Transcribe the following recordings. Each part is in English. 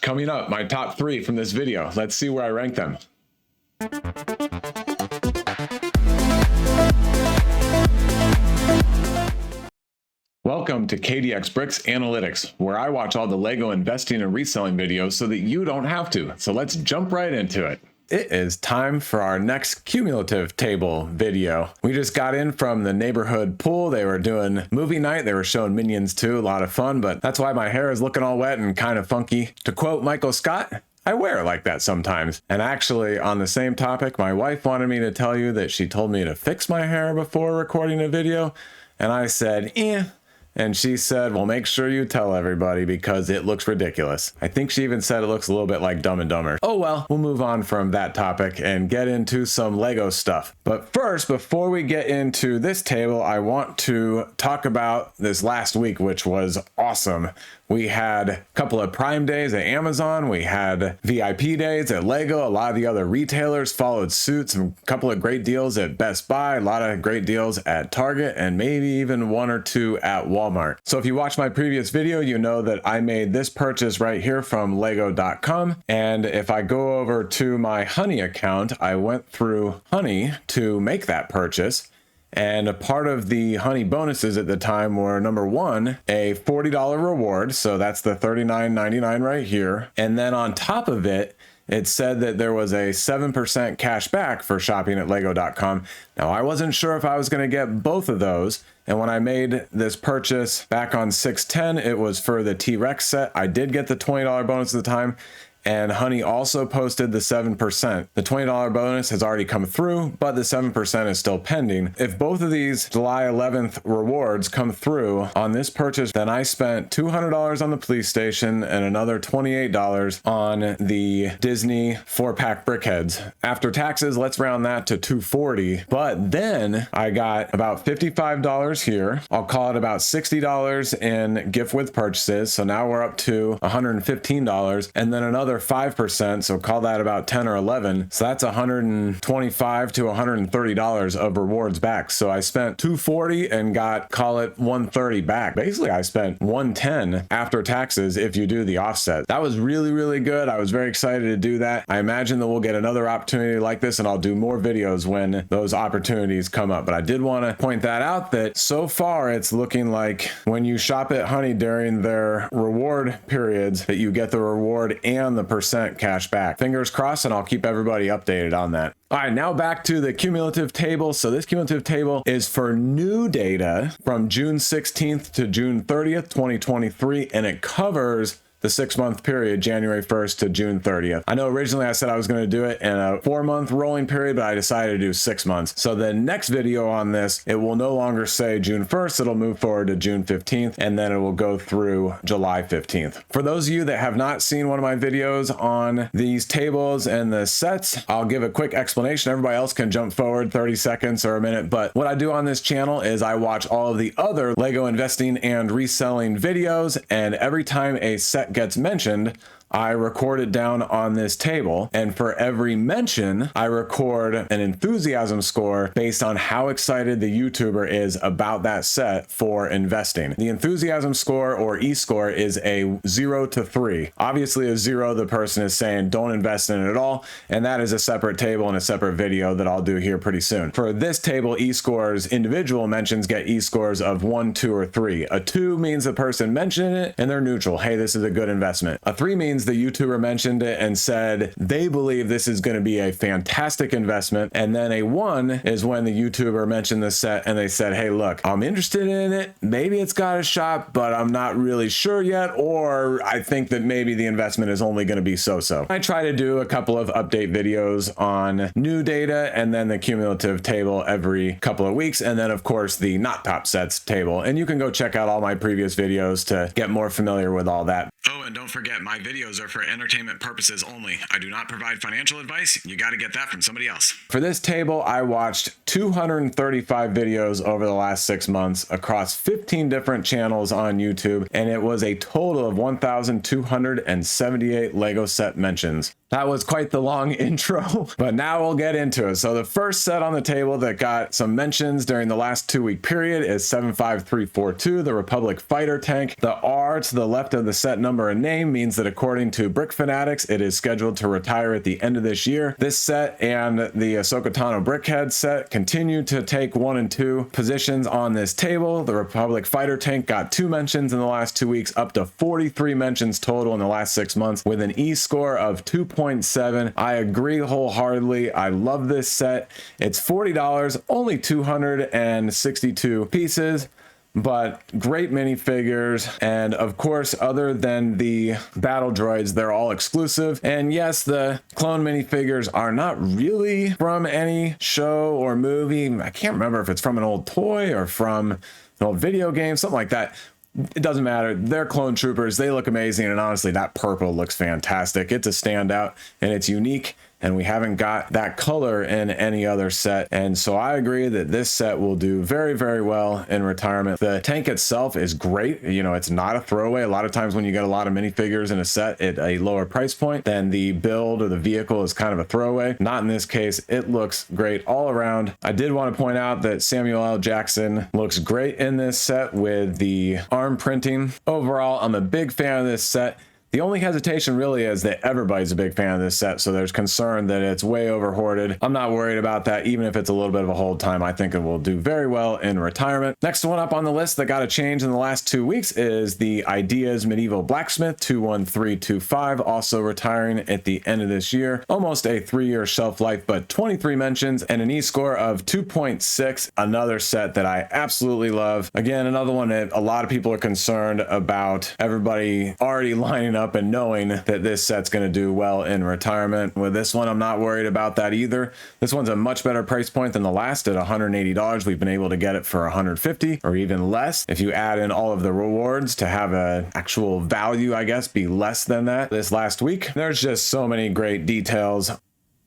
Coming up, my top 3 from this video. Let's see where I rank them. Welcome to KDX Bricks Analytics, where I watch all the Lego investing and reselling videos so that you don't have to. So let's jump right into it. It is time for our next cumulative table video. We just got in from the neighborhood pool. They were doing movie night. They were showing Minions too, a lot of fun, but that's why my hair is looking all wet and kind of funky. To quote Michael Scott, I wear it like that sometimes. And actually, on the same topic, my wife wanted me to tell you that she told me to fix my hair before recording a video. And I said, And she said, well, make sure you tell everybody because it looks ridiculous. I think she even said it looks a little bit like Dumb and Dumber. Oh well, we'll move on from that topic and get into some Lego stuff. But first, before we get into this table, I want to talk about this last week, which was awesome. We had a couple of Prime days at Amazon. We had VIP days at Lego. A lot of the other retailers followed suit. Some couple of great deals at Best Buy, a lot of great deals at Target, and maybe even 1 or 2 at Walmart. So if you watched my previous video, you know that I made this purchase right here from lego.com. And if I go over to my Honey account, I went through Honey to make that purchase. And a part of the Honey bonuses at the time were, number 1, a $40 reward. So that's the $39.99 right here. And then on top of it, it said that there was a 7% cash back for shopping at lego.com. Now, I wasn't sure if I was going to get both of those. And when I made this purchase back on 6/10, it was for the T-Rex set. I did get the $20 bonus at the time. And Honey also posted the 7%. The $20 bonus has already come through, but the 7% is still pending. If both of these July 11th rewards come through on this purchase, then I spent $200 on the police station and another $28 on the Disney 4-pack Brickheadz. After taxes, let's round that to $240. But then I got about $55 here. I'll call it about $60 in gift with purchases. So now we're up to $115, and then another 5%, so call that about 10 or 11. So that's $125 to $130 of rewards back. So I spent $240 and got, call it $130 back. Basically, I spent $110 after taxes if you do the offset. That was really, really good. I was very excited to do that. I imagine that we'll get another opportunity like this, and I'll do more videos when those opportunities come up. But I did want to point that out that so far it's looking like when you shop at Honey during their reward periods that you get the reward and the percent cash back. Fingers crossed, and I'll keep everybody updated on that. All right, now back to the cumulative table. So this cumulative table is for new data from June 16th to June 30th, 2023, and it covers the 6-month period, January 1st to June 30th. I know originally I said I was going to do it in a 4-month rolling period, but I decided to do 6 months. So the next video on this, it will no longer say June 1st, it'll move forward to June 15th, and then it will go through July 15th. For those of you that have not seen one of my videos on these tables and the sets, I'll give a quick explanation. Everybody else can jump forward 30 seconds or a minute, but what I do on this channel is I watch all of the other Lego investing and reselling videos, and every time a set gets mentioned, I record it down on this table, and for every mention, I record an enthusiasm score based on how excited the YouTuber is about that set for investing. The enthusiasm score, or E-score, is a 0 to 3. Obviously a 0, the person is saying don't invest in it at all, and that is a separate table and a separate video that I'll do here pretty soon. For this table, E-scores, individual mentions get E-scores of 1, 2, or 3. A 2 means the person mentioned it and they're neutral. Hey, this is a good investment. A 3 means the YouTuber mentioned it and said they believe this is going to be a fantastic investment. And then a 1 is when the YouTuber mentioned the set and they said, hey, look, I'm interested in it. Maybe it's got a shot, but I'm not really sure yet. Or I think that maybe the investment is only going to be so-so. I try to do a couple of update videos on new data and then the cumulative table every couple of weeks. And then, of course, the not top sets table. And you can go check out all my previous videos to get more familiar with all that. Oh, and don't forget, my videos are for entertainment purposes only. I do not provide financial advice. You got to get that from somebody else. For this table, I watched 235 videos over the last 6 months across 15 different channels on YouTube, and it was a total of 1,278 Lego set mentions. That was quite the long intro, but now we'll get into it. So the first set on the table that got some mentions during the last 2-week period is 75342, the Republic Fighter Tank. The R to the left of the set number number and name means that according to Brick Fanatics, it is scheduled to retire at the end of this year. This set and the Ahsoka Tano Brickheadz set continue to take 1 and 2 positions on this table. The Republic Fighter Tank got 2 mentions in the last 2 weeks, up to 43 mentions total in the last 6 months with an E score of 2.7. I agree wholeheartedly. I love this set. It's $40, only 262 pieces. But great minifigures, and of course, other than the battle droids, they're all exclusive. And yes, the clone minifigures are not really from any show or movie. I can't remember if it's from an old toy or from an old video game, something like that. It doesn't matter. They're clone troopers. They look amazing, and honestly, that purple looks fantastic. It's a standout, and it's unique. And we haven't got that color in any other set. And so I agree that this set will do very, very well in retirement. The tank itself is great. You know, it's not a throwaway. A lot of times when you get a lot of minifigures in a set at a lower price point, then the build or the vehicle is kind of a throwaway. Not in this case. It looks great all around. I did want to point out that Samuel L. Jackson looks great in this set with the arm printing. Overall, I'm a big fan of this set. The only hesitation really is that everybody's a big fan of this set, so there's concern that it's way over hoarded. I'm not worried about that, even if it's a little bit of a hold time. I think it will do very well in retirement. Next one up on the list that got a change in the last 2 weeks is the Ideas Medieval Blacksmith 21325, also retiring at the end of this year. Almost a 3-year shelf life, but 23 mentions and an E-score of 2.6. Another set that I absolutely love. Again, another one that a lot of people are concerned about. Everybody already lining up and knowing that this set's going to do well in retirement. With this one, I'm not worried about that either. This one's a much better price point than the last at $180. We've been able to get it for $150 or even less. If you add in all of the rewards to have an actual value, I guess, be less than that this last week. There's just so many great details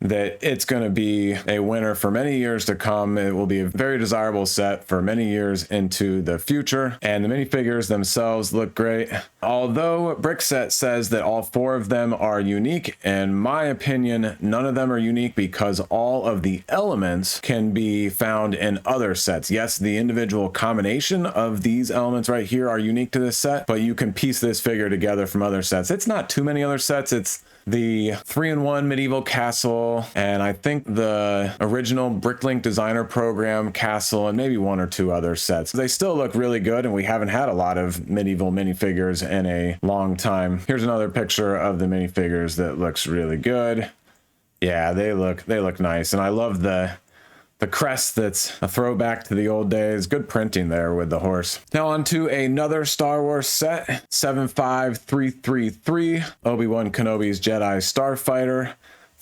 that it's going to be a winner for many years to come. It will be a very desirable set for many years into the future. And the minifigures themselves look great. Although Brickset says that all 4 of them are unique, in my opinion, none of them are unique because all of the elements can be found in other sets. Yes, the individual combination of these elements right here are unique to this set, but you can piece this figure together from other sets. It's not too many other sets. It's the 3-in-1 medieval castle, and I think the original Bricklink designer program castle, and maybe 1 or 2 other sets. They still look really good, and we haven't had a lot of medieval minifigures in a long time. Here's another picture of the minifigures that looks really good. Yeah, they look nice, and I love the crest that's a throwback to the old days. Good printing there with the horse. Now on to another Star Wars set, 75333, Obi-Wan Kenobi's Jedi Starfighter.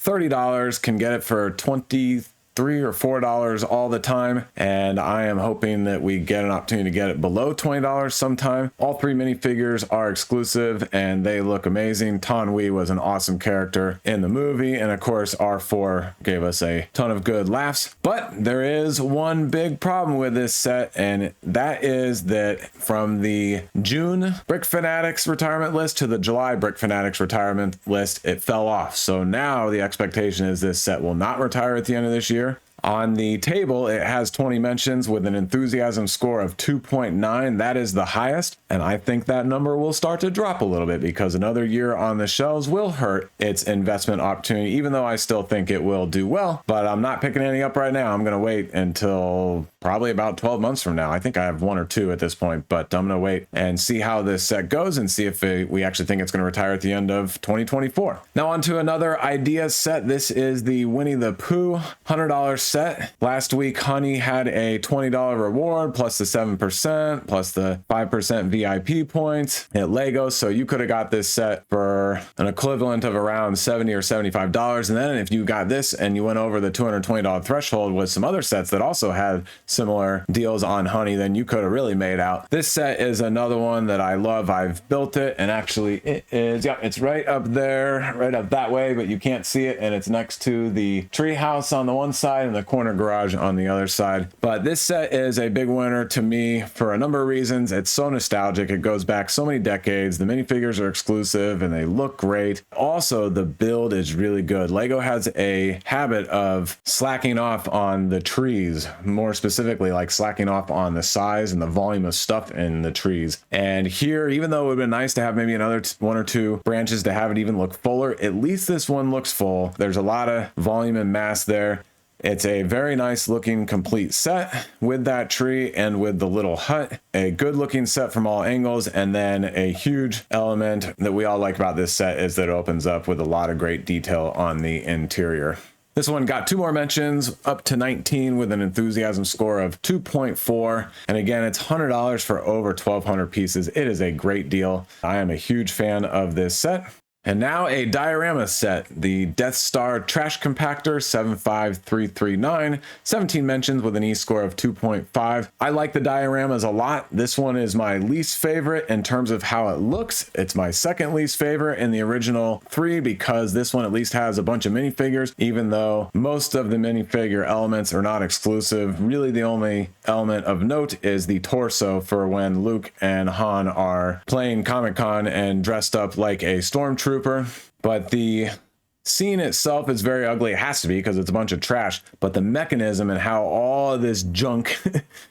$30, can get it for $23 or $4 all the time, and I am hoping that we get an opportunity to get it below $20 sometime. All 3 minifigures are exclusive and they look amazing. Tan Wee was an awesome character in the movie, and of course R4 gave us a ton of good laughs. But there is one big problem with this set, and that is that from the June Brick Fanatics retirement list to the July Brick Fanatics retirement list, it fell off. So now the expectation is this set will not retire at the end of this year. On the table, it has 20 mentions with an enthusiasm score of 2.9. That is the highest, and I think that number will start to drop a little bit because another year on the shelves will hurt its investment opportunity, even though I still think it will do well. But I'm not picking any up right now. I'm going to wait until probably about 12 months from now. I think I have 1 or 2 at this point, but I'm going to wait and see how this set goes and see if we actually think it's going to retire at the end of 2024. Now on to another idea set. This is the Winnie the Pooh $100 set. Last week, Honey had a $20 reward plus the 7% plus the 5% VIP points at Lego. So you could have got this set for an equivalent of around $70 or $75. And then if you got this and you went over the $220 threshold with some other sets that also had similar deals on Honey, then you could have really made out. This set is another one that I love. I've built it, and actually it is, yeah, it's right up there, right up that way, but you can't see it. And it's next to the tree house on the one side and the the corner garage on the other side. But this set is a big winner to me for a number of reasons. It's so nostalgic. It goes back so many decades. The minifigures are exclusive and they look great. Also, the build is really good. Lego has a habit of slacking off on the trees, more specifically like slacking off on the size and the volume of stuff in the trees. And here, even though it would have been nice to have maybe another one or two branches to have it even look fuller, at least this one looks full. There's a lot of volume and mass there. It's a very nice looking complete set with that tree and with the little hut. A good looking set from all angles, and then a huge element that we all like about this set is that it opens up with a lot of great detail on the interior. This one got 2 more mentions, up to 19 with an enthusiasm score of 2.4. And again, it's $100 for over 1,200 pieces. It is a great deal. I am a huge fan of this set. And now a diorama set, the Death Star Trash Compactor 75339, 17 mentions with an E-score of 2.5. I like the dioramas a lot. This one is my least favorite in terms of how it looks. It's my second least favorite in the original 3 because this one at least has a bunch of minifigures, even though most of the minifigure elements are not exclusive. Really, the only element of note is the torso for when Luke and Han are playing Comic-Con and dressed up like a stormtrooper. But the scene itself is very ugly. It has to be because it's a bunch of trash, but the mechanism and how all of this junk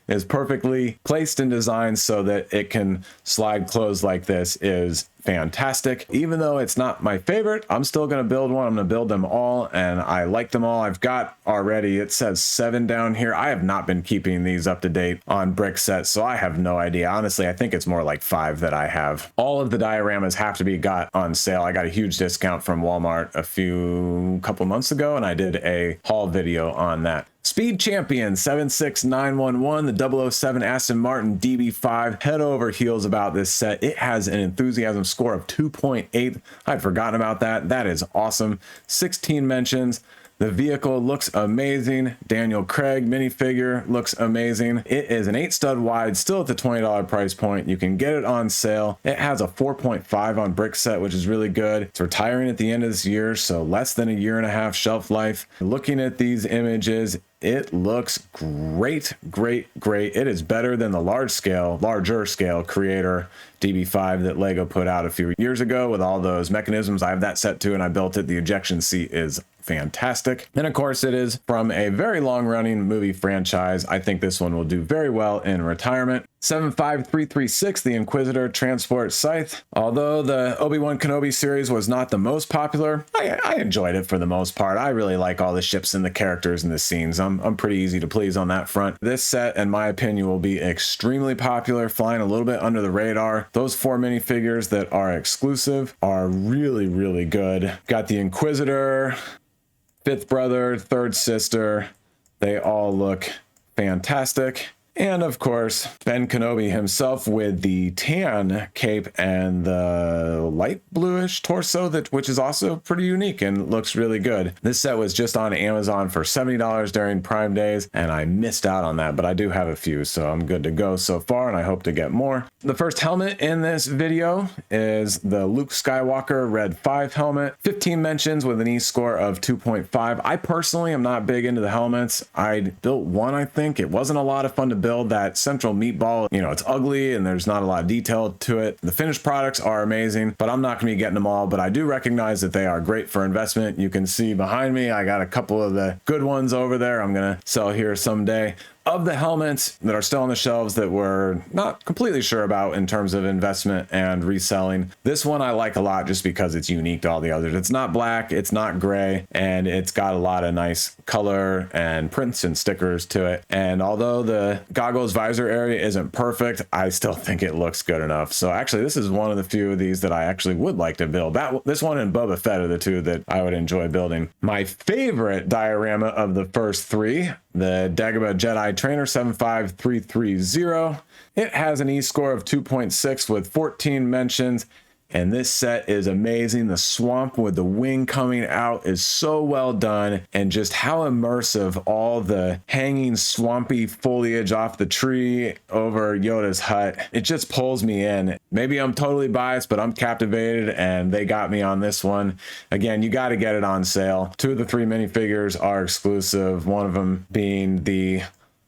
is perfectly placed and designed so that it can slide closed like this is fantastic. Even though it's not my favorite, I'm still going to build one. I'm going to build them all, and I like them all. I've got already, it says 7 down here. I have not been keeping these up to date on brick sets, so I have no idea. Honestly, I think it's more like 5 that I have. All of the dioramas have to be got on sale. I got a huge discount from Walmart a couple months ago, and I did a haul video on that. Speed Champion 76911, the 007 Aston Martin DB5, head over heels about this set. It has an enthusiasm score of 2.8. I'd forgotten about that. That is awesome. 16 mentions. The vehicle looks amazing. Daniel Craig minifigure looks amazing. It is an 8-stud wide, still at the $20 price point. You can get it on sale. It has a 4.5 on brick set, which is really good. It's retiring at the end of this year, so less than a year and a half shelf life. Looking at these images, it looks great, great, great. It is better than the larger scale Creator DB5 that Lego put out a few years ago with all those mechanisms. I have that set too, and I built it. The ejection seat is fantastic. And of course, it is from a very long running movie franchise. I think this one will do very well in retirement. 75336, the Inquisitor Transport Scythe. Although the Obi-Wan Kenobi series was not the most popular, I enjoyed it for the most part. I really like all the ships and the characters and the scenes. I'm pretty easy to please on that front. This set, in my opinion, will be extremely popular, flying a little bit under the radar. Those 4 minifigures that are exclusive are really, really good. Got the Inquisitor, 5th brother, 3rd sister. They all look fantastic. And of course, Ben Kenobi himself with the tan cape and the light bluish torso, which is also pretty unique and looks really good. This set was just on Amazon for $70 during Prime Days, and I missed out on that, but I do have a few, so I'm good to go so far, and I hope to get more. The first helmet in this video is the Luke Skywalker Red 5 helmet. 15 mentions with an E-score of 2.5. I personally am not big into the helmets. I built one, I think. It wasn't a lot of fun to build. That central meatball, it's ugly and there's not a lot of detail to it. The finished products are amazing, but I'm not going to be getting them all, but I do recognize that they are great for investment. You can see behind me, I got a couple of the good ones over there I'm going to sell here someday. Of the helmets that are still on the shelves that we're not completely sure about in terms of investment and reselling, this one I like a lot just because it's unique to all the others. It's not black, it's not gray, and it's got a lot of nice color and prints and stickers to it. And although the goggles visor area isn't perfect, I still think it looks good enough. So actually, this is one of the few of these that I actually would like to build. This one and Boba Fett are the 2 that I would enjoy building. My favorite diorama of the first 3, the Dagobah Jedi Trainer 75330. It has an E-score of 2.6 with 14 mentions. And this set is amazing. The swamp with the wing coming out is so well done, and just how immersive all the hanging swampy foliage off the tree over Yoda's hut. It just pulls me in. Maybe I'm totally biased, but I'm captivated, and they got me on this one. Again, you got to get it on sale. 2 of the 3 minifigures are exclusive, one of them being the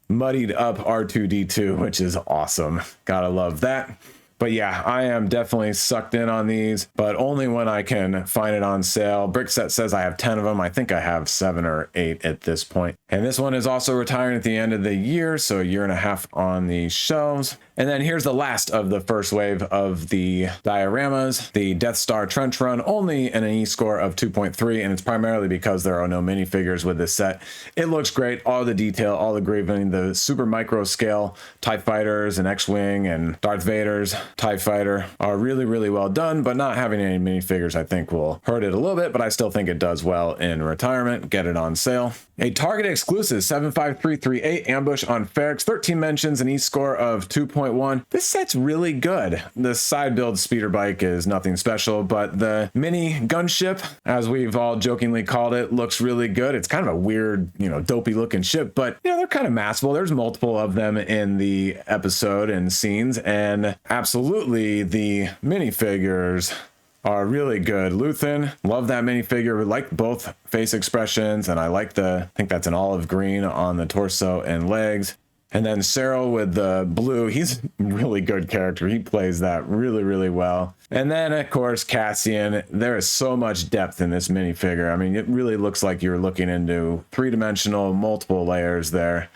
muddied up R2-D2, which is awesome. Gotta love that. But yeah, I am definitely sucked in on these, but only when I can find it on sale. Brickset says I have 10 of them. I think I have 7 or 8 at this point. And this one is also retiring at the end of the year, so a year and a half on the shelves. And then here's the last of the first wave of the dioramas, the Death Star Trench Run, only an E score of 2.3, and it's primarily because there are no minifigures with this set. It looks great, all the detail, all the engraving, the super micro scale TIE Fighters and X-Wing and Darth Vader's TIE Fighter are really, really well done, but not having any minifigures I think will hurt it a little bit, but I still think it does well in retirement. Get it on sale. A Target exclusive 75338 Ambush on Ferrex, 13 mentions, an E score of 2.1. This set's really good. The side build speeder bike is nothing special, but the mini gunship, as we've all jokingly called it, looks really good. It's kind of a weird, dopey looking ship, but they're kind of massable. There's multiple of them in the episode and scenes, and absolutely the minifigures are really good. Luthen, love that minifigure. Like both face expressions, and I like I think that's an olive green on the torso and legs. And then Cyril with the blue, he's a really good character. He plays that really, really well. And then, of course, Cassian. There is so much depth in this minifigure. I mean, it really looks like you're looking into 3-dimensional, multiple layers there.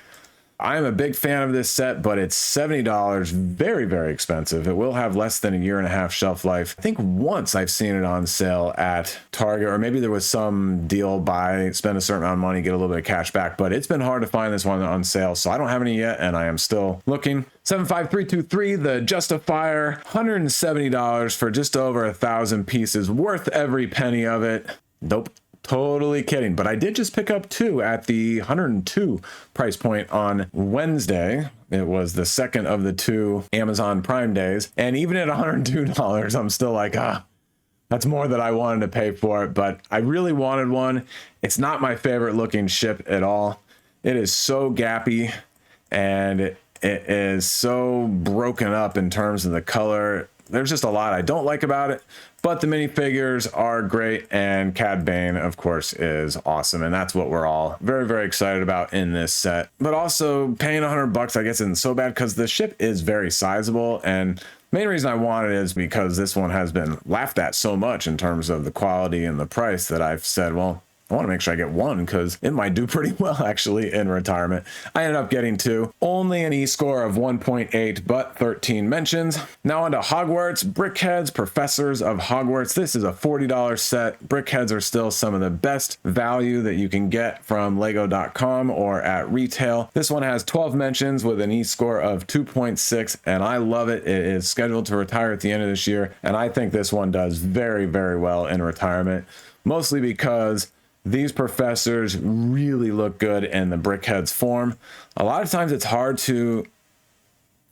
I am a big fan of this set, but it's $70, very, very expensive. It will have less than a year and a half shelf life. I think once I've seen it on sale at Target, or maybe there was some deal spend a certain amount of money, get a little bit of cash back, but it's been hard to find this one on sale, so I don't have any yet, and I am still looking. 75323, the Justifier, $170 for just over 1,000 pieces, worth every penny of it. Nope. Totally kidding, but I did just pick up 2 at the 102 price point on Wednesday. It was the second of the 2 Amazon Prime days, and even at $102, I'm still like, that's more than I wanted to pay for it, but I really wanted one. It's not my favorite looking ship at all. It is so gappy, and it is so broken up in terms of the color. There's just a lot I don't like about it, but the minifigures are great, and Cad Bane, of course, is awesome, and that's what we're all very, very excited about in this set. But also, paying $100, I guess, isn't so bad because the ship is very sizable, and the main reason I want it is because this one has been laughed at so much in terms of the quality and the price that I've said, well, I want to make sure I get one because it might do pretty well actually in retirement. I ended up getting 2, only an E score of 1.8, but 13 mentions. Now on to Hogwarts, Brickheadz, Professors of Hogwarts. This is a $40 set. Brickheadz are still some of the best value that you can get from lego.com or at retail. This one has 12 mentions with an E score of 2.6, and I love it. It is scheduled to retire at the end of this year, and I think this one does very, very well in retirement, mostly because these professors really look good in the Brickheadz form. A lot of times it's hard to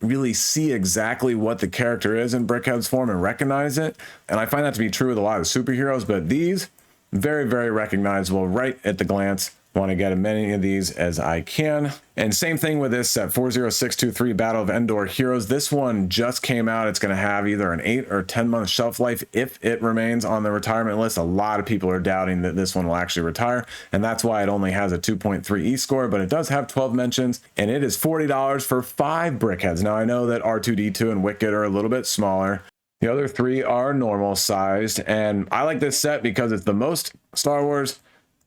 really see exactly what the character is in Brickheadz form and recognize it. And I find that to be true with a lot of superheroes, but these, very, very recognizable right at the glance. Want to get as many of these as I can. And same thing with this set, 40623 Battle of Endor Heroes. This one just came out. It's going to have either an 8 or 10 month shelf life if it remains on the retirement list. A lot of people are doubting that this one will actually retire, and that's why it only has a 2.3 E score, but it does have 12 mentions, and it is $40 for 5 Brickheadz. Now I know that R2-D2 and Wicket are a little bit smaller. The other 3 are normal sized, and I like this set because it's the most Star Wars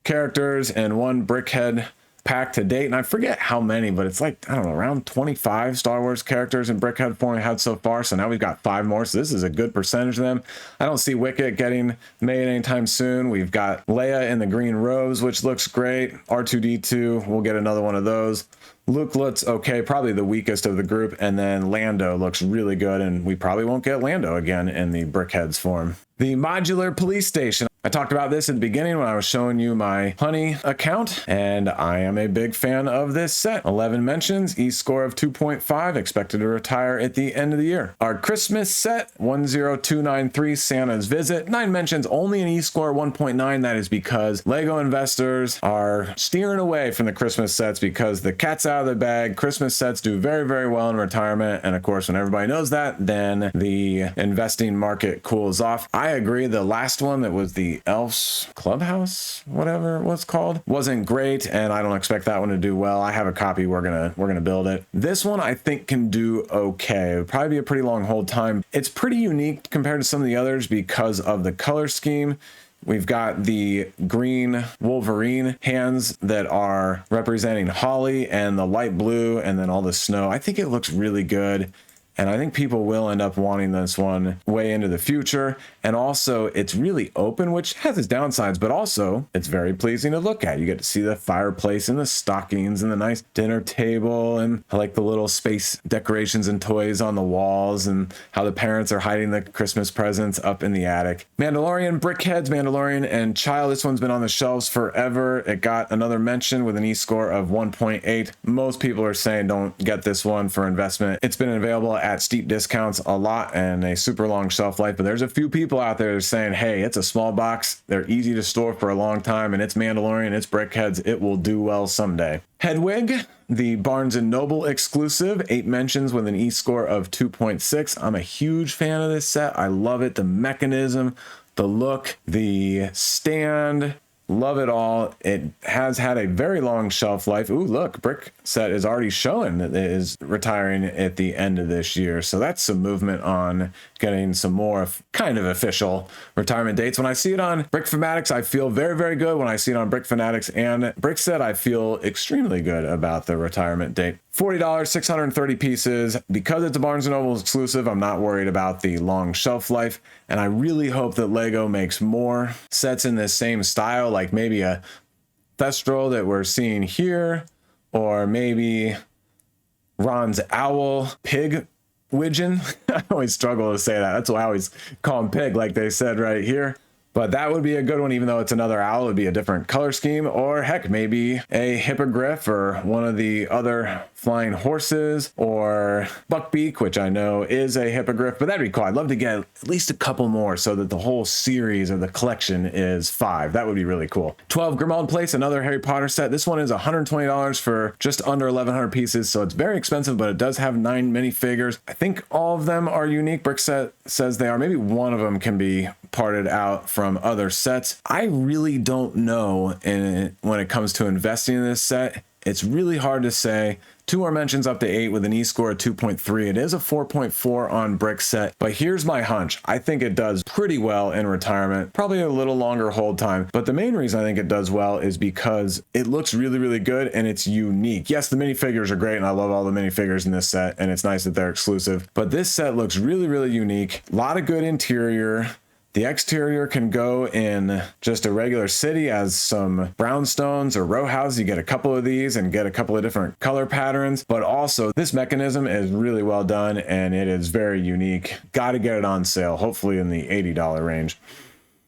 characters in one Brickhead pack to date, and I forget how many, but it's like, I don't know, around 25 Star Wars characters in Brickhead form we had so far, so now we've got 5 more, so this is a good percentage of them. I don't see Wicket getting made anytime soon. We've got Leia in the green robes, which looks great. R2-D2, we'll get another one of those. Luke looks okay, probably the weakest of the group, and then Lando looks really good, and we probably won't get Lando again in the Brickheadz form. The modular police station. I talked about this at the beginning when I was showing you my Honey account, and I am a big fan of this set. 11 mentions, E-score of 2.5, expected to retire at the end of the year. Our Christmas set, 10293, Santa's Visit, 9 mentions, only an E-score 1.9. That is because Lego investors are steering away from the Christmas sets because the cat's out of the bag. Christmas sets do very, very well in retirement, and of course, when everybody knows that, then the investing market cools off. I agree. The last one that was the Elf's Clubhouse, whatever it was called, wasn't great, and I don't expect that one to do well. I have a copy. We're gonna build it. This one I think can do okay. It would probably be a pretty long hold time. It's pretty unique compared to some of the others because of the color scheme. We've got the green Wolverine hands that are representing holly, and the light blue, and then all the snow. I think it looks really good. And I think people will end up wanting this one way into the future. And also, it's really open, which has its downsides, but also it's very pleasing to look at. You get to see the fireplace and the stockings and the nice dinner table. And I like the little space decorations and toys on the walls and how the parents are hiding the Christmas presents up in the attic. Mandalorian, Brickheadz, Mandalorian, and Child. This one's been on the shelves forever. It got another mention with an E-score of 1.8. Most people are saying don't get this one for investment. It's been available at steep discounts a lot and a super long shelf life, but there's a few people out there saying, hey, it's a small box, they're easy to store for a long time, and it's Mandalorian, it's Brickheadz, it will do well someday. Hedwig, the Barnes & Noble exclusive, 8 mentions with an E-score of 2.6. I'm a huge fan of this set. I love it, the mechanism, the look, the stand, love it all. It has had a very long shelf life. Ooh, look, Brick Set is already showing that it is retiring at the end of this year. So that's some movement on getting some more kind of official retirement dates. When I see it on Brick Fanatics, I feel very, very good. When I see it on Brick Fanatics and Brick Set, I feel extremely good about the retirement date. $40, 630 pieces. Because it's a Barnes & Noble exclusive, I'm not worried about the long shelf life. And I really hope that Lego makes more sets in this same style, like maybe a Thestral that we're seeing here, or maybe Ron's Owl Pig Widgeon. I always struggle to say that. That's why I always call him Pig, like they said right here. But that would be a good one, even though it's another owl. It would be a different color scheme, or heck, maybe a hippogriff or one of the other flying horses, or Buckbeak, which I know is a hippogriff, but that'd be cool. I'd love to get at least a couple more so that the whole series or the collection is 5. That would be really cool. 12 Grimald Place, another Harry Potter set. This one is $120 for just under 1,100 pieces, so it's very expensive, but it does have 9 minifigures. I think all of them are unique. Brick Set says they are. Maybe one of them can be parted out from other sets. I really don't know when it comes to investing in this set. It's really hard to say. 2 more mentions up to 8 with an E-score of 2.3. It is a 4.4 on Brick Set, but here's my hunch. I think it does pretty well in retirement, probably a little longer hold time, but the main reason I think it does well is because it looks really, really good and it's unique. Yes, the minifigures are great and I love all the minifigures in this set and it's nice that they're exclusive, but this set looks really, really unique. A lot of good interior. The exterior can go in just a regular city as some brownstones or row houses. You get a couple of these and get a couple of different color patterns, but also this mechanism is really well done and it is very unique. Got to get it on sale, hopefully in the $80 range.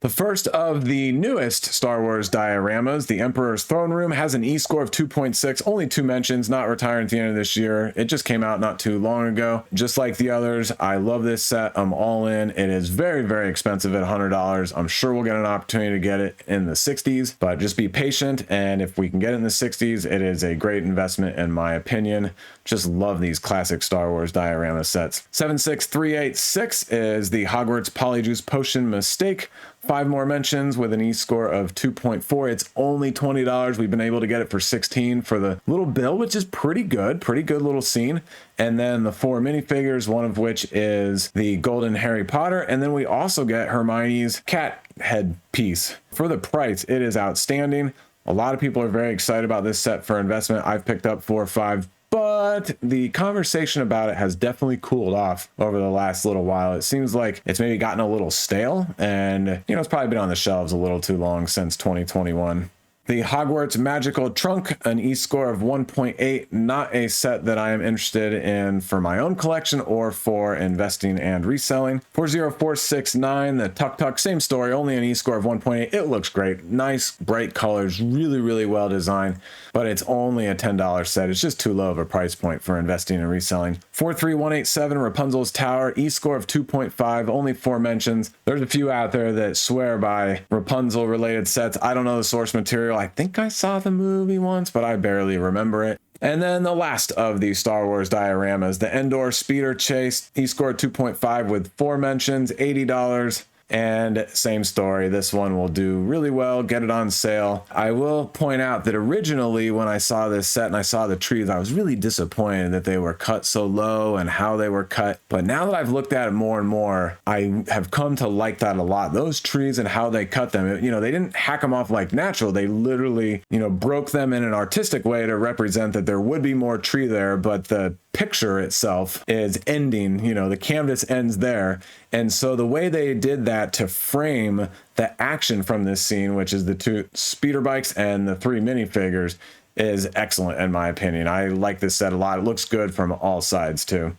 The first of the newest Star Wars dioramas, the Emperor's Throne Room, has an E-score of 2.6, only 2 mentions, not retiring at the end of this year. It just came out not too long ago. Just like the others, I love this set. I'm all in. It is very, very expensive at $100. I'm sure we'll get an opportunity to get it in the 60s, but just be patient. And if we can get it in the 60s, it is a great investment in my opinion. Just love these classic Star Wars diorama sets. 76386 is the Hogwarts Polyjuice Potion Mistake. 5 more mentions with an E-score of 2.4. It's only $20. We've been able to get it for $16 for the little bill, which is pretty good little scene. And then the 4 minifigures, one of which is the Golden Harry Potter. And then we also get Hermione's cat head piece. For the price, it is outstanding. A lot of people are very excited about this set for investment. I've picked up 4 or 5. But the conversation about it has definitely cooled off over the last little while. It seems like it's maybe gotten a little stale and, it's probably been on the shelves a little too long since 2021. The Hogwarts Magical Trunk, an E-score of 1.8, not a set that I am interested in for my own collection or for investing and reselling. 40469, the Tuk Tuk, same story, only an E-score of 1.8. It looks great. Nice, bright colors, really, really well designed, but it's only a $10 set. It's just too low of a price point for investing and reselling. 43187, Rapunzel's Tower, E-score of 2.5, only 4 mentions. There's a few out there that swear by Rapunzel-related sets. I don't know the source material. I think I saw the movie once, but I barely remember it. And then the last of the Star Wars dioramas, the Endor Speeder Chase, E-score 2.5 with 4 mentions, $80. And same story, this one will do really well, get it on sale. I will point out that originally when I saw this set and I saw the trees, I was really disappointed that they were cut so low and how they were cut. But now that I've looked at it more and more, I have come to like that a lot. Those trees and how they cut them, you know, they didn't hack them off like natural. They literally, you know, broke them in an artistic way to represent that there would be more tree there, but the picture itself is ending, you know, the canvas ends there. And so the way they did that to frame the action from this scene, which is the 2 speeder bikes and the 3 minifigures, is excellent in my opinion. I like this set a lot. It looks good from all sides too.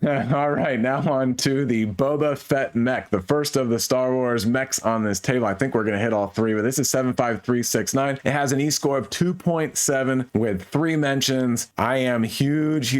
All right, now on to the Boba Fett mech, the first of the Star Wars mechs on this table. I think we're going to hit all 3, but this is 75369. It has an E-score of 2.7 with 3 mentions. I am huge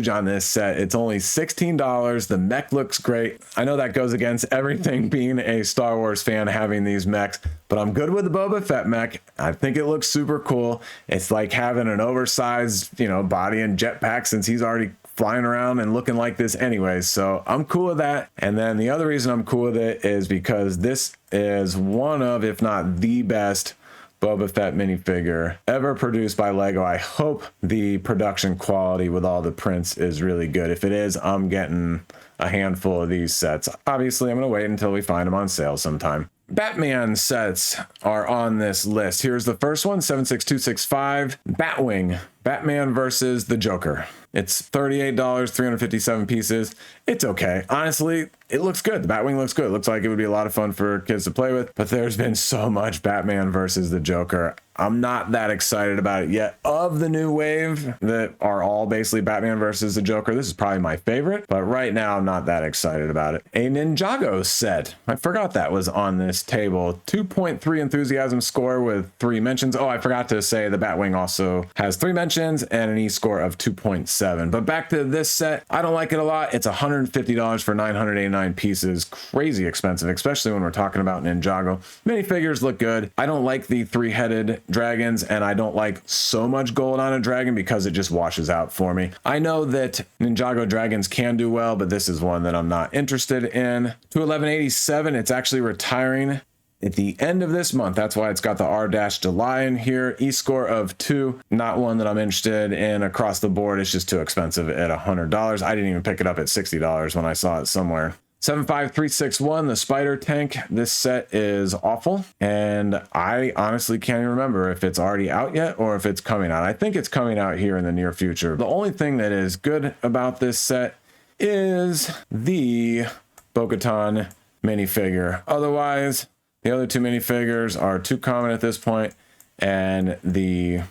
on this set. It's only $16. The mech looks great. I know that goes against everything being a Star Wars fan having these mechs, but I'm good with the Boba Fett mech. I think it looks super cool. It's like having an oversized, you know, body and jetpack since he's already flying around and looking like this anyways, so I'm cool with that. And then the other reason I'm cool with it is because this is one of, if not the best, Boba Fett minifigure ever produced by Lego. I hope the production quality with all the prints is really good. If it is, I'm getting a handful of these sets. Obviously, I'm going to wait until we find them on sale sometime. Batman sets are on this list. Here's the first one, 76265, Batwing, Batman versus the Joker. It's $38, 357 pieces. It's okay. Honestly, it looks good. The Batwing looks good. It looks like it would be a lot of fun for kids to play with, but there's been so much Batman versus the Joker. I'm not that excited about it yet. Of the new wave that are all basically Batman versus the Joker, this is probably my favorite, but right now I'm not that excited about it. A Ninjago set. I forgot that was on this table. 2.3 enthusiasm score with 3 mentions. Oh, I forgot to say the Batwing also has 3 mentions and an E-score of 2.7. But back to this set, I don't like it a lot. It's $150 for 989 pieces. Crazy expensive, especially when we're talking about Ninjago. Minifigures look good. I don't like the 3-headed dragons, and I don't like so much gold on a dragon because it just washes out for me. I know that Ninjago dragons can do well, but this is one that I'm not interested in. To 1187, it's actually retiring at the end of this month. That's why it's got the R-July in here. E-score of 2, not one that I'm interested in across the board. It's just too expensive at $100. I didn't even pick it up at $60 when I saw it somewhere. 75361, the Spider Tank. This set is awful, and I honestly can't even remember if it's already out yet or if it's coming out. I think it's coming out here in the near future. The only thing that is good about this set is the Bo-Katan minifigure. Otherwise, the other 2 minifigures are too common at this point, and the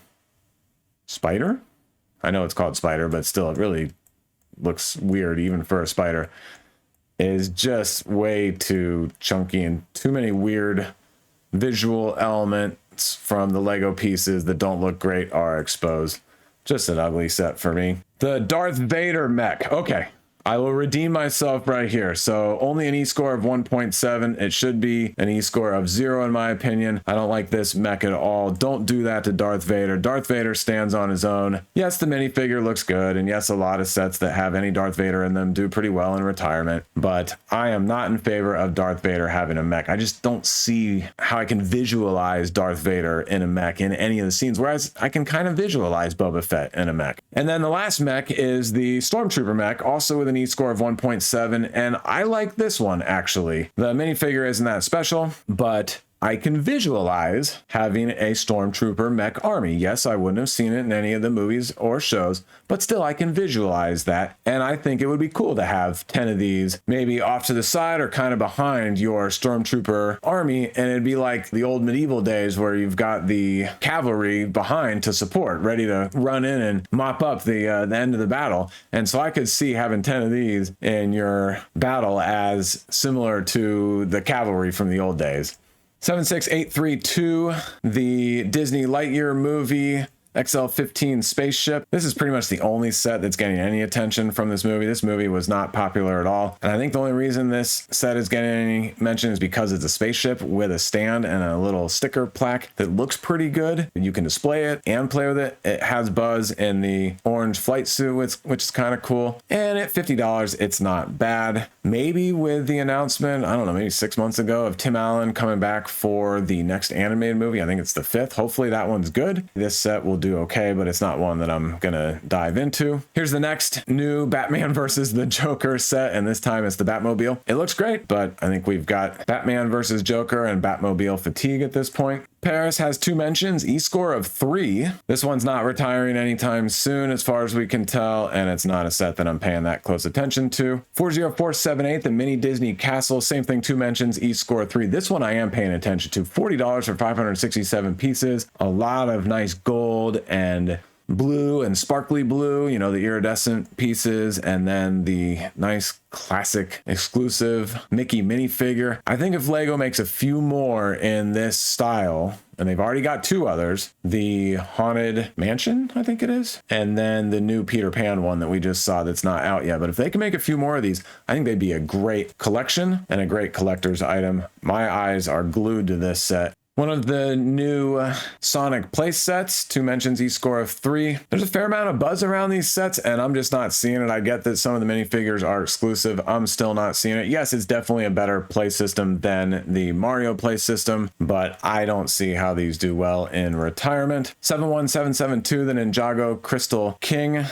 spider? I know it's called Spider, but still, it really looks weird even for a spider. Is just way too chunky and too many weird visual elements from the Lego pieces that don't look great are exposed. Just an ugly set for me. The Darth Vader mech. Okay, I will redeem myself right here. So only an E-score of 1.7. It should be an E-score of 0 in my opinion. I don't like this mech at all. Don't do that to Darth Vader. Darth Vader stands on his own. Yes, the minifigure looks good, and yes, a lot of sets that have any Darth Vader in them do pretty well in retirement, but I am not in favor of Darth Vader having a mech. I just don't see how I can visualize Darth Vader in a mech in any of the scenes, whereas I can kind of visualize Boba Fett in a mech. And then the last mech is the Stormtrooper mech, also with an E-score of 1.7, and I like this one actually. The minifigure isn't that special, but I can visualize having a stormtrooper mech army. Yes, I wouldn't have seen it in any of the movies or shows, but still I can visualize that. And I think it would be cool to have 10 of these maybe off to the side or kind of behind your stormtrooper army. And it'd be like the old medieval days where you've got the cavalry behind to support, ready to run in and mop up the end of the battle. And so I could see having 10 of these in your battle as similar to the cavalry from the old days. 76832, the Disney Lightyear movie XL-15 spaceship. This is pretty much the only set that's getting any attention from this movie. This movie was not popular at all. And I think the only reason this set is getting any mention is because it's a spaceship with a stand and a little sticker plaque that looks pretty good. You can display it and play with it. It has Buzz in the orange flight suit, which is kind of cool. And at $50, it's not bad. Maybe with the announcement, I don't know, maybe 6 months ago of Tim Allen coming back for the next animated movie. I think it's the 5th. Hopefully that one's good. This set will do okay, but it's not one that I'm gonna dive into. Here's the next new Batman versus the Joker set, and this time it's the Batmobile. It looks great, but I think we've got Batman versus Joker and Batmobile fatigue at this point. Paris has 2 mentions, E-score of 3. This one's not retiring anytime soon as far as we can tell, and it's not a set that I'm paying that close attention to. 40478, the Mini Disney Castle, same thing, 2 mentions, E-score 3. This one I am paying attention to. $40 for 567 pieces. A lot of nice gold and blue and sparkly blue, you know, the iridescent pieces, and then the nice classic exclusive Mickey minifigure. I think if Lego makes a few more in this style, and they've already got 2 others, the Haunted Mansion, I think it is, and then the new Peter Pan one that we just saw that's not out yet. But if they can make a few more of these, I think they'd be a great collection and a great collector's item. My eyes are glued to this set. One of the new Sonic play sets, 2 mentions, E-score of 3. There's a fair amount of buzz around these sets, and I'm just not seeing it. I get that some of the minifigures are exclusive. I'm still not seeing it. Yes, it's definitely a better play system than the Mario play system, but I don't see how these do well in retirement. 71772, the Ninjago Crystal King.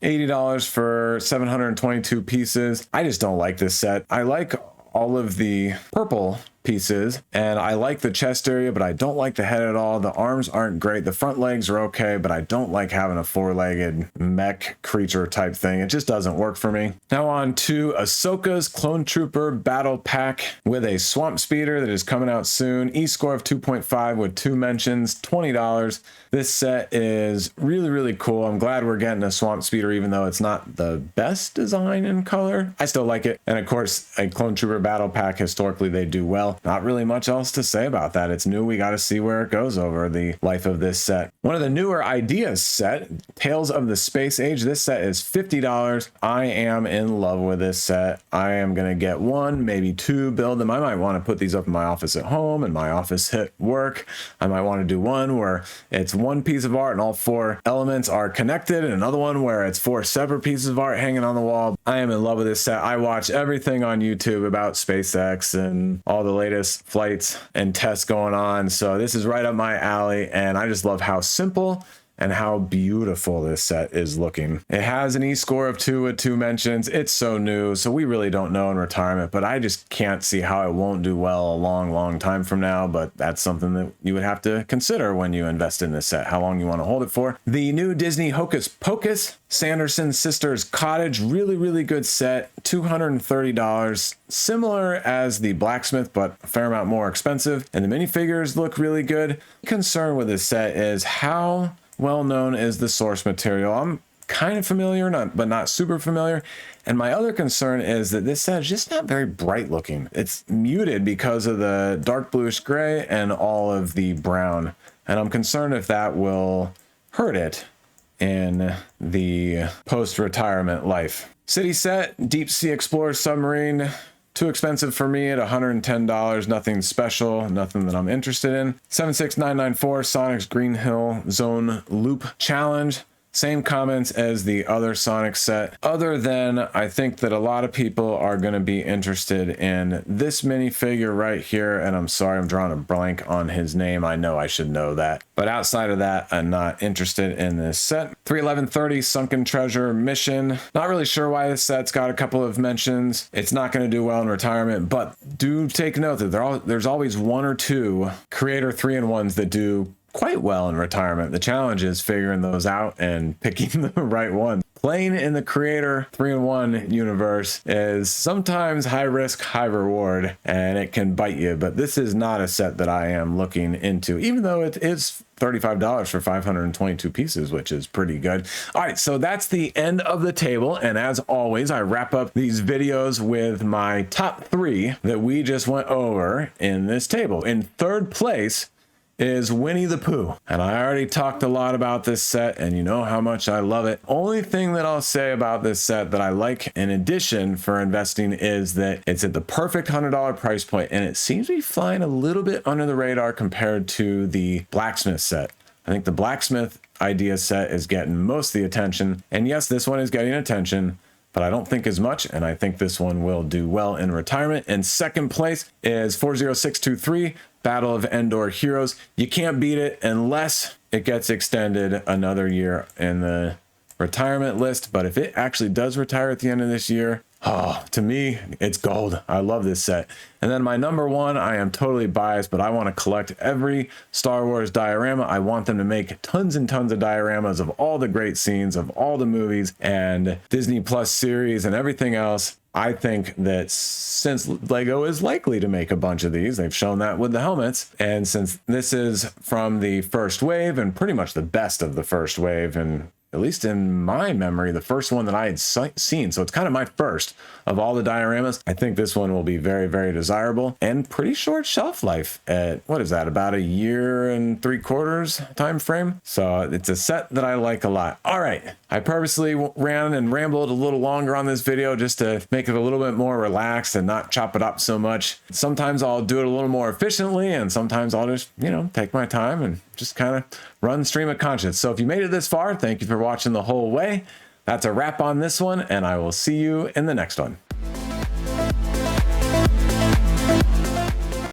$80 for 722 pieces. I just don't like this set. I like all of the purple pieces, and I like the chest area, but I don't like the head at all. The arms aren't great. The front legs are okay, but I don't like having a 4-legged mech creature type thing. It just doesn't work for me. Now on to Ahsoka's Clone Trooper Battle Pack with a Swamp Speeder that is coming out soon. E-score of 2.5 with 2 mentions, $20. This set is really, really cool. I'm glad we're getting a Swamp Speeder, even though it's not the best design in color. I still like it. And of course, a Clone Trooper Battle Pack, historically, they do well. Not really much else to say about that. It's new. We got to see where it goes over the life of this set. One of the newer ideas set, Tales of the Space Age. This set is $50. I am in love with this set. I am going to get 1, maybe 2, build them. I might want to put these up in my office at home and my office at work. I might want to do one where it's 1 piece of art and all 4 elements are connected, and another one where it's 4 separate pieces of art hanging on the wall. I am in love with this set. I watch everything on YouTube about SpaceX and all the latest flights and tests going on. So this is right up my alley, and I just love how simple and how beautiful this set is looking. It has an E-score of 2 with 2 mentions. It's so new, so we really don't know in retirement, but I just can't see how it won't do well a long, long time from now. But that's something that you would have to consider when you invest in this set, how long you want to hold it for. The new Disney Hocus Pocus Sanderson Sisters Cottage, really, really good set, $230. Similar as the Blacksmith, but a fair amount more expensive. And the minifigures look really good. Concern with this set is how well known is the source material. I'm kind of familiar, but not super familiar. And my other concern is that this set is just not very bright looking. It's muted because of the dark bluish gray and all of the brown. And I'm concerned if that will hurt it in the post-retirement life. City set, Deep Sea Explorer Submarine. Too expensive for me at $110. Nothing special, nothing that I'm interested in. 76994, Sonic's Green Hill Zone Loop Challenge. Same comments as the other Sonic set, other than I think that a lot of people are going to be interested in this minifigure right here. And I'm sorry, I'm drawing a blank on his name. I know I should know that. But outside of that, I'm not interested in this set. 31130 Sunken Treasure Mission. Not really sure why this set's got a couple of mentions. It's not going to do well in retirement, but do take note that there's always one or two Creator 3-in-1s that do quite well in retirement. The challenge is figuring those out and picking the right one. Playing in the Creator 3-in-1 universe is sometimes high risk, high reward, and it can bite you, but this is not a set that I am looking into, even though it is $35 for 522 pieces, which is pretty good. All right, so that's the end of the table. And as always, I wrap up these videos with my top 3 that we just went over in this table. In third place is Winnie the Pooh. And I already talked a lot about this set, and you know how much I love it. Only thing that I'll say about this set that I like in addition for investing is that it's at the perfect $100 price point, and it seems to be flying a little bit under the radar compared to the blacksmith set. I think the blacksmith idea set is getting most of the attention, and yes, this one is getting attention, but I don't think as much, and I think this one will do well in retirement. And second place is 40623, Battle of Endor Heroes. You can't beat it unless it gets extended another year in the retirement list, but if it actually does retire at the end of this year, to me, it's gold. I love this set. And then my number 1, I am totally biased, but I want to collect every Star Wars diorama. I want them to make tons and tons of dioramas of all the great scenes of all the movies and Disney Plus series and everything else. I think that since Lego is likely to make a bunch of these, they've shown that with the helmets, and since this is from the first wave and pretty much the best of the first wave, and at least in my memory, the first one that I had seen. So it's kind of my first of all the dioramas. I think this one will be very, very desirable and pretty short shelf life at, what is that, about 1.75 years time frame. So it's a set that I like a lot. All right. I purposely ran and rambled a little longer on this video just to make it a little bit more relaxed and not chop it up so much. Sometimes I'll do it a little more efficiently, and sometimes I'll just, take my time and just kind of run stream of conscience. So if you made it this far, thank you for watching the whole way. That's a wrap on this one, and I will see you in the next one.